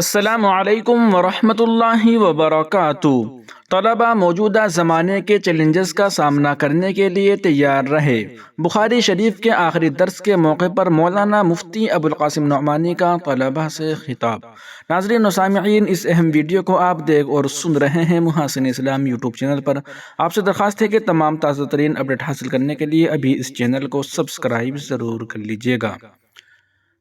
السلام علیکم ورحمۃ اللہ وبرکاتہ۔ طلبہ موجودہ زمانے کے چیلنجز کا سامنا کرنے کے لیے تیار رہے۔ بخاری شریف کے آخری درس کے موقع پر مولانا مفتی ابوالقاسم نعمانی کا طلبہ سے خطاب۔ ناظرین و سامعین، اس اہم ویڈیو کو آپ دیکھ اور سن رہے ہیں محاسن اسلام یوٹیوب چینل پر۔ آپ سے درخواست ہے کہ تمام تازہ ترین اپڈیٹ حاصل کرنے کے لیے ابھی اس چینل کو سبسکرائب ضرور کر لیجیے گا۔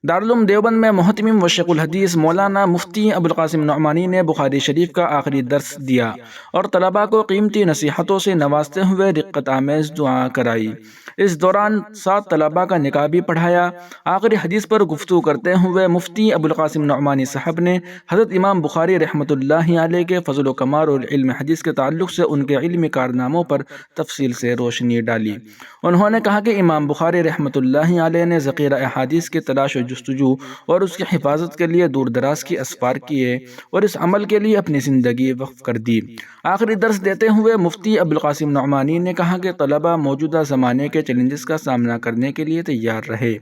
دارالعلوم دیوبند میں محتمم و شیخ الحدیث مولانا مفتی ابوالقاسم نعمانی نے بخاری شریف کا آخری درس دیا اور طلباء کو قیمتی نصیحتوں سے نوازتے ہوئے رقت آمیز دعا کرائی۔ اس دوران 7 طلباء کا نکاح بھی پڑھایا۔ آخری حدیث پر گفتگو کرتے ہوئے مفتی ابوالقاسم نعمانی صاحب نے حضرت امام بخاری رحمۃ اللہ علیہ کے فضل و کمال اور علم حدیث کے تعلق سے ان کے علمی کارناموں پر تفصیل سے روشنی ڈالی۔ انہوں نے کہا کہ امام بخاری رحمۃ اللہ علیہ نے ذخیرہ احادیث کی تلاش و جستجو اور اس کی حفاظت کے لیے دور دراز کی اسفار کیے اور اس عمل کے لیے اپنی زندگی وقف کر دی۔ آخری درس دیتے ہوئے مفتی ابوالقاسم نعمانی نے کہا کہ طلبہ موجودہ زمانے کے چیلنجز کا سامنا کرنے کے لیے تیار رہے۔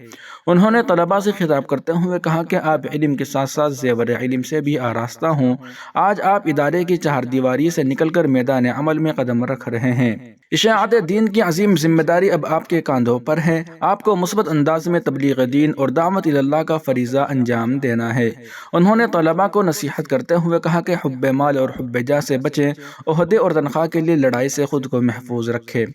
انہوں نے طلباء سے خطاب کرتے ہوئے کہا کہ آپ علم کے ساتھ ساتھ زیور علم سے بھی آراستہ ہوں۔ آج آپ ادارے کی چہار دیواری سے نکل کر میدان عمل میں قدم رکھ رہے ہیں۔ اشاعت دین کی عظیم ذمہ داری اب آپ کے کاندھوں پر ہے۔ آپ کو مثبت انداز میں تبلیغ دین اور دعوت اللہ کا فریضہ انجام دینا ہے۔ انہوں نے طلباء کو نصیحت کرتے ہوئے کہا کہ حب مال اور حب جاہ سے بچیں، عہدے اور تنخواہ کے لیے لڑائی سے خود کو محفوظ رکھے،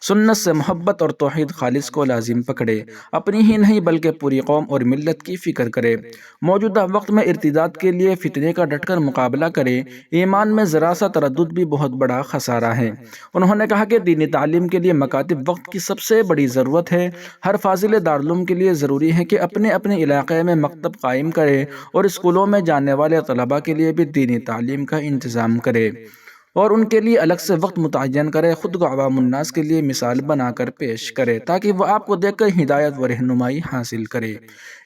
سنت سے محبت اور توحید خالص کو لازم پکڑے، اپنی ہی نہیں بلکہ پوری قوم اور ملت کی فکر کرے، موجودہ وقت میں ارتداد کے لیے فتنے کا ڈٹ کر مقابلہ کرے، ایمان میں ذرا سا تردد بھی بہت بڑا خسارہ ہے۔ انہوں نے کہا کہ دینی تعلیم کے لیے مکاتب وقت کی سب سے بڑی ضرورت ہے۔ ہر فاضل دارالعلوم کے لیے ضروری ہے کہ اپنے علاقے میں مکتب قائم کرے اور اسکولوں میں جانے والے طلباء کے لیے بھی دینی تعلیم کا انتظام کرے اور ان کے لیے الگ سے وقت متعین کرے، خود کو عوام الناس کے لیے مثال بنا کر پیش کرے تاکہ وہ آپ کو دیکھ کر ہدایت و رہنمائی حاصل کرے۔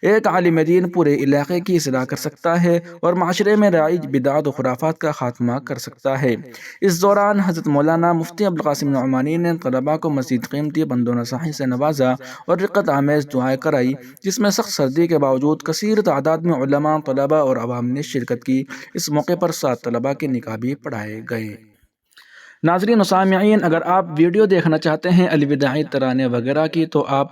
ایک عالم دین پورے علاقے کی اصلاح کر سکتا ہے اور معاشرے میں رائج بدعات و خرافات کا خاتمہ کر سکتا ہے۔ اس دوران حضرت مولانا مفتی ابوالقاسم نعمانی نے طلباء کو مزید قیمتی بند و نصاحی سے نوازا اور رقت آمیز دعائیں کرائی، جس میں سخت سردی کے باوجود کثیر تعداد میں علماء، طلباء اور عوام نے شرکت کی۔ اس موقع پر 7 طلباء کے نکاح بھی پڑھائے گئے۔ ناظرین و سامعین، اگر آپ ویڈیو دیکھنا چاہتے ہیں الوداعی ترانے وغیرہ کی تو آپ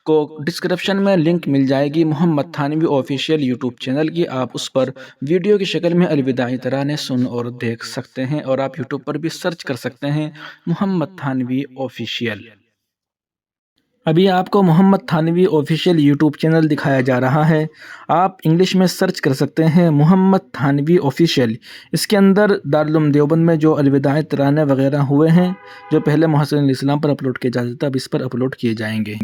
کو ڈسکرپشن میں لنک مل جائے گی محمد تھانوی آفیشیل یوٹیوب چینل کی۔ آپ اس پر ویڈیو کی شکل میں الوداعی ترانے سن اور دیکھ سکتے ہیں، اور آپ یوٹیوب پر بھی سرچ کر سکتے ہیں محمد تھانوی آفیشیل۔ ابھی آپ کو محمد تھانوی آفیشیل یوٹیوب چینل دکھایا جا رہا ہے۔ آپ انگلش میں سرچ کر سکتے ہیں محمد تھانوی آفیشیل۔ اس کے اندر دارالعلوم دیوبند میں جو الوداعی ترانے وغیرہ ہوئے ہیں، جو پہلے محاسن الاسلام پر اپلوڈ کیے جاتے تھے، اب اس پر اپلوڈ کیے جائیں گے۔